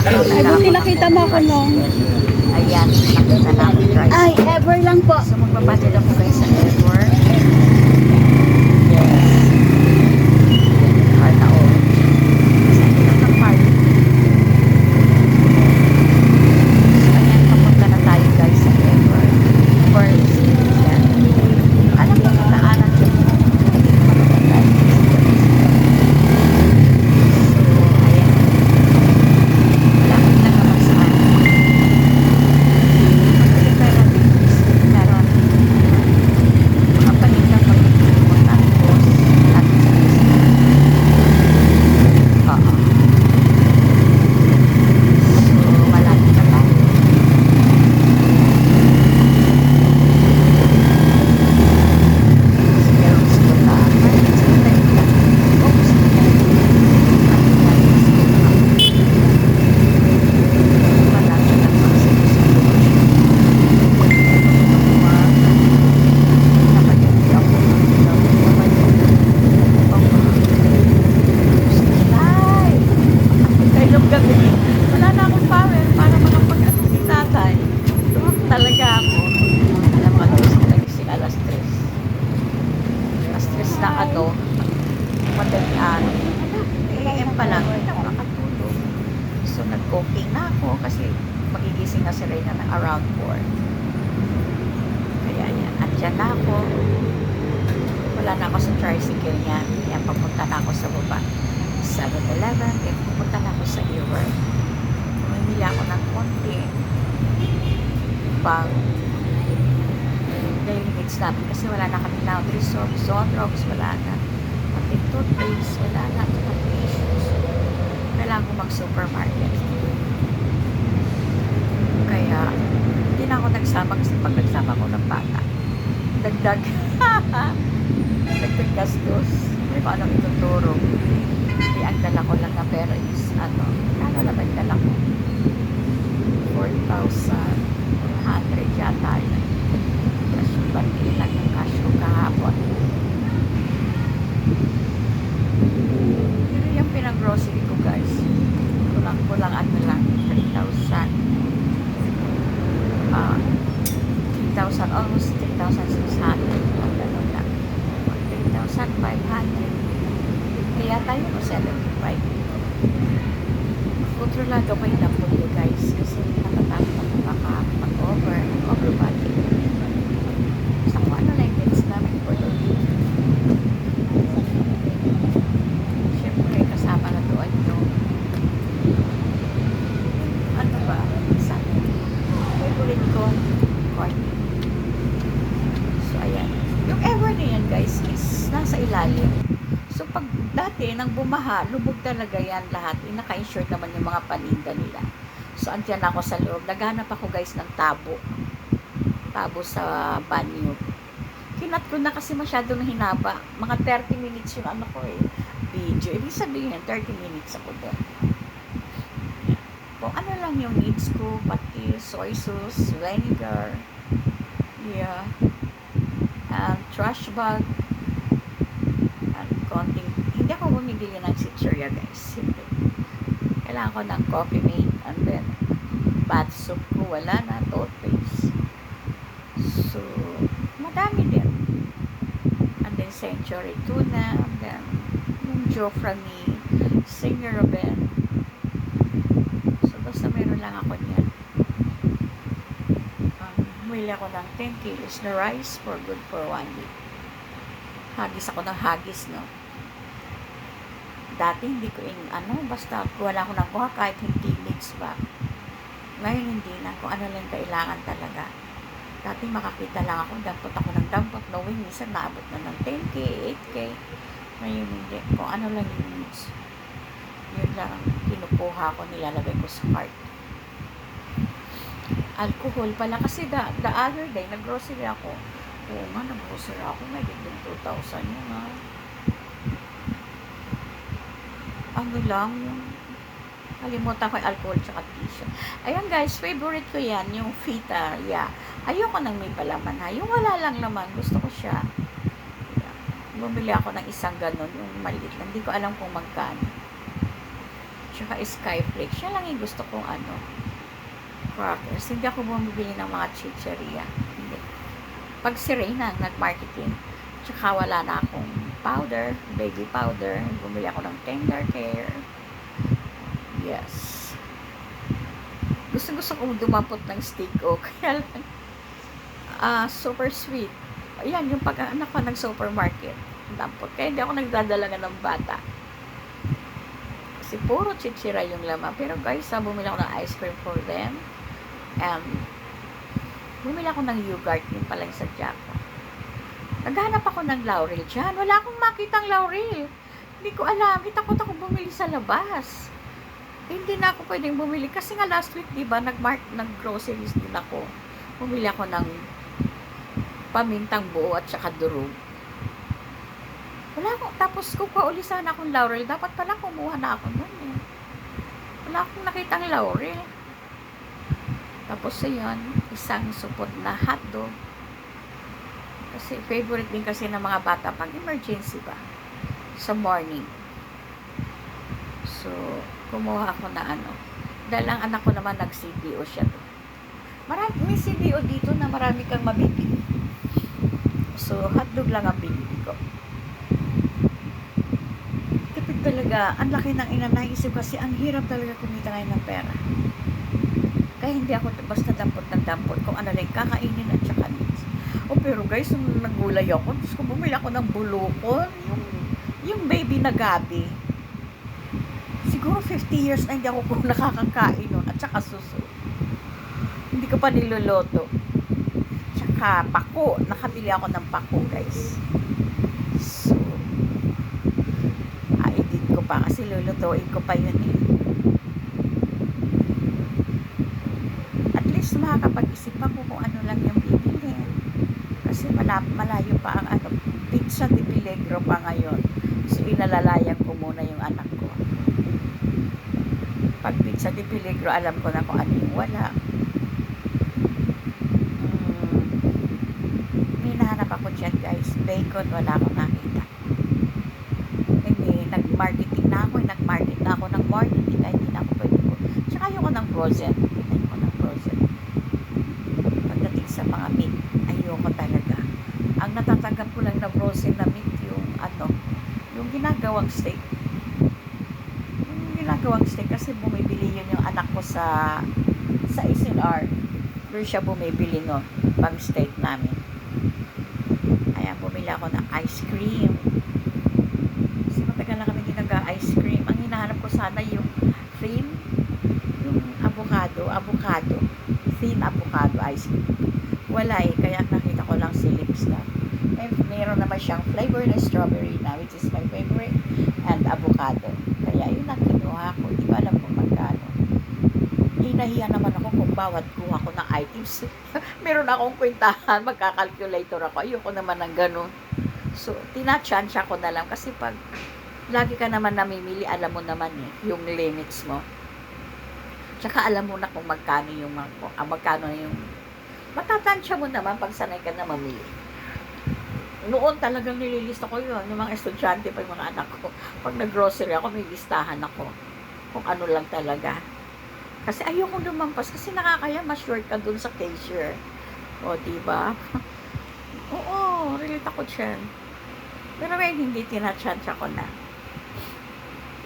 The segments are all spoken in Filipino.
Ay, buti nakita mo ako nung. Ayan, nakita namin guys. Ay, ever lang po. So magpapatid ako guys sa Ever. Yes. Heart na orange. Kasi lang ng party. So ayan, papunta na tayo guys sa Ever. First, yan. Alam mo yung naanan siya. So ayan. Lapit na naman sa akin. Wala na akong power para makapag-ano si tatay. Talaga ako. Alam mo, nagising alas 3. Alas 3 na madaling AM pa lang, hindi ako nakatulog. So, nag-cooking na ako kasi magigising na si Reyna ng around 4. Kaya yan, andyan na ako. Wala na ako sa tricycle niya. Kaya papunta na ako sa baba. 7-Eleven, kaya pupunta na ako sa Ewer. Bumili ako ng konti pang daily needs namin kasi wala na kami laundry soap, Zonrox, wala na. Pati toothpaste, wala na. Pati issues. Kailangan ko mag-supermarket. Kaya, hindi na ako nagsama kasi pag nagsama ko ng bata, dagdag. Dagdag gastos. Hindi ko anong ituturo. Hindi, ang dala ko lang na pera is, ano naman dala ko? 4,100 yata yun. Plus yung bandi lang ng cash ko kahapon. Pero yung pinang-grocery ko guys, kulang-kulang ano lang, 3,000. 3,000, almost 3,600. Ang gano'n lang. 3,500. Kaya tayo ko 75. Kontrolado pa yung lapot ko guys kasi natatakot ako makapag-over budget. Sa kung ano lang needs namin for the week. Siyempre kasama na doon yung ano ba, isang favorite ko corny. So ayan, yung ever na yan guys is nasa ilalim. So, pag dati, nang bumaha, lubog talaga yan lahat. Naka-insure naman yung mga paninda nila. So, andyan ako sa loob. Naghanap ako guys ng tabo. Tabo sa banyo. Kinat ko na kasi masyado ng hinaba. Mga 30 minutes yung ano ko video. Ibig sabihin, 30 minutes ako doon. Kung ano lang yung needs ko, pati soy sauce, vinegar, yeah, and trash bag, konting, hindi ako bumibili ng sitsurya guys. Hindi. Kailangan ko ng coffee mate and then bath soap ko, wala na, toothpaste. So, madami din. And then Century Tuna, and then yung Jofra ni Singer Robin. So, basta meron lang ako niyan. Bumili ako ng 10 kilos na rice for good for 1 week. Hagis ako ng hagis, no? Dati hindi ko basta wala ko nang kuha kahit hindi needs ba. Ngayon hindi na, kung ano lang kailangan talaga. Dati makakita lang ako, dampot ako ng dampot, knowing minsan naabot na ng 10K, 8K. Ngayon hindi, kung ano lang yung needs. Yun lang ang kinukuha ko, nilalagay ko sa cart. Alcohol pala, kasi the other day, nag-grocery ako. Oo nga, nag-grocery ako, may din 2,000 yun nga. Ano lang, yung kalimutan ko yung alcohol tsaka tissue. Ayan guys, favorite ko yan, yung Fita, yeah. Ayoko nang may palaman ha, yung wala lang naman, gusto ko siya. Yeah. Bumili ako ng isang ganon, yung maliit lang, hindi ko alam kung magkano. Tsaka Skyflakes. Yan lang yung gusto kong ano, crackers. Hindi ako bumibili ng mga chicheria. Hindi. Pag si Reyna nag-marketing, tsaka wala na akong powder, baby powder, bumili ako ng Tender Care. Yes. Gusto kong dumapot ng steak o kaya lang super sweet. Ayan, yung pag-anak ko ng supermarket. Dampot. Kaya hindi ako nagdadala ng bata. Kasi puro chichira yung laman. Pero guys, bumili ako ng ice cream for them. And bumili ako ng yogurt. Yung pala yung sadya ko. Naghanap ako ng laurel dyan. Wala akong makitang laurel. Hindi ko alam. Takot ako bumili sa labas. Hindi na ako pwedeng bumili. Kasi nga last week, diba, nag-groceries din ako. Bumili ako ng pamintang buo at saka durog. Wala akong, tapos kukuha uli sana akong laurel. Dapat pala kumuha na ako nun eh. Wala akong nakitang laurel. Tapos yun, isang supot na hotdog. Kasi favorite din kasi ng mga bata pag emergency ba. Sa morning. So, kumuha ako na ano. Dahil ang anak ko naman nag-CDO siya to. May CDO dito na marami kang mabibili. So, hotdog lang ang binili ko. Tipid talaga, ang laki ng naisip kasi ang hirap talaga kumita ngayon ng pera. Kaya hindi ako basta dampot kung ano lang kakainin at saka needs. Pero guys, nung nagulay ako, Diyos ko, bumili ako ng bulukon, yung baby na gabi. Siguro 50 years na hindi ako nakakakain nun, at saka suso. Hindi ko pa niloloto. Tsaka pako, nakabili ako ng pako guys. So, i-edit ko pa kasi lulutuin ko pa yun eh. At least makakapag-isip ako kung ano lang yung bibilhin. Kasi malayo pa ang ano, pizza de Peligro pa ngayon. So, inalalayan ko muna yung anak ko. Pag pizza de Peligro, alam ko na kung ano yung wala. Hinahanap ako dyan guys. Bacon, wala akong nakita. Hindi, nag-marketing na ako. Nag-market na ako ng morning. Hindi na ako pwede ko. Tsaka ayoko ng frozen. Ayoko ng frozen. Pagdating sa mga meat, ayoko talaga. Ang natatanggap ko lang na frozen na meat, yung ginagawang steak. Yung ginagawang steak kasi bumibili yun yung anak ko sa SNR. Doon siya bumibili no, pang steak namin. Ayan, bumili ako ng ice cream. Kasi matagal na kami ice cream. Ang hinahanap ko sana yung thin, yung avocado, thin avocado ice cream. Wala eh, kaya nakita ko lang si Lips na. Meron naman siyang flavor na strawberry na, which is my favorite, and avocado. Kaya yun ang kinuha ko. Di ba alam kung magkano. Hinahiya naman ako kung bawat kuha ko ng items. Meron akong kwentahan, magkakalculator ako. Ayoko naman ng ganun. So, tinachansya ko na lang. Kasi pag lagi ka naman namimili, alam mo naman eh, yung limits mo. Tsaka alam mo na kung magkano yung magkano yung matatansya mo naman pag sanay ka na mamili. Noon talagang nililista ko yun, yung mga estudyante pa yung mga anak ko. Pag nag-grocery ako, may listahan ako. Kung ano lang talaga. Kasi ayoko lumampas. Kasi nakakaya, ma-short ka dun sa cashier. O, diba? Oo, relate ako dyan. Pero ngayon, hindi tinachansya ko na.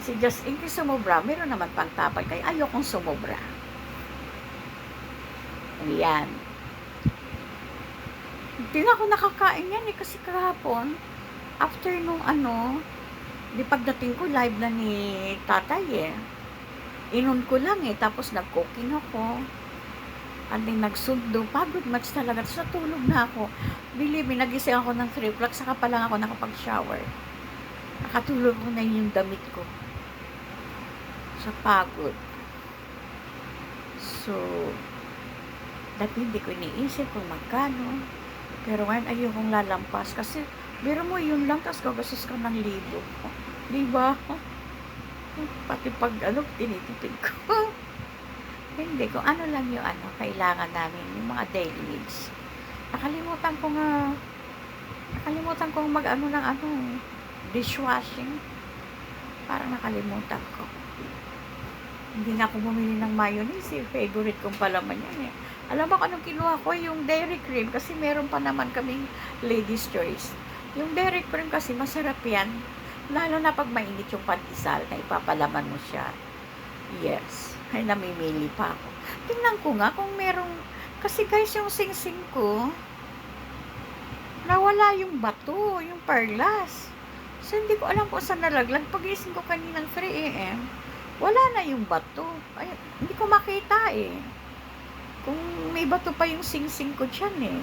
Kasi just in case sumobra, meron naman pang tapal. Kaya ayokong sumobra. Ayan. Hindi na ako nakakain yan eh. Kasi kahapon, after nung di pagdating ko, live na ni tatay eh. Inon ko lang eh. Tapos nag-cooking ako. And then nagsundo. Pagod much talaga. Tapos natulog na ako. Believe me, nagising ako ng 3 o'clock. Saka pa lang ako nakapag-shower. Nakatulog ko na yung damit ko. Sa pagod. So, dati hindi ko iniisip kung magkano. Pero ngayon ayokong lalampas. Kasi, biro mo yun lang. Tapos gagastos ka ng 1,000. Diba? Pati pag tinitipid ko. Hindi, kung ano lang yung kailangan namin, yung mga daily needs. Nakalimutan ko ng dishwashing. Parang nakalimutan ko. Hindi na ako bumili ng mayonnaise eh. Favorite kong palaman yan eh. Alam mo kung anong kinuha ko? Yung dairy cream. Kasi meron pa naman kaming ladies choice. Yung dairy cream kasi masarap yan. Lalo na pag mainit yung pandesal na ipapalaman mo siya. Yes. Ay, namimili pa ako. Tingnan ko nga kung merong... Kasi guys, yung sing-sing ko, nawala yung bato, yung perlas. So, hindi ko alam kung saan nalaglag. Pag-ising ko kaninang 3 a.m., wala na yung bato. Ay, hindi ko makita eh. Kung may bato pa yung sing-sing ko dyan eh.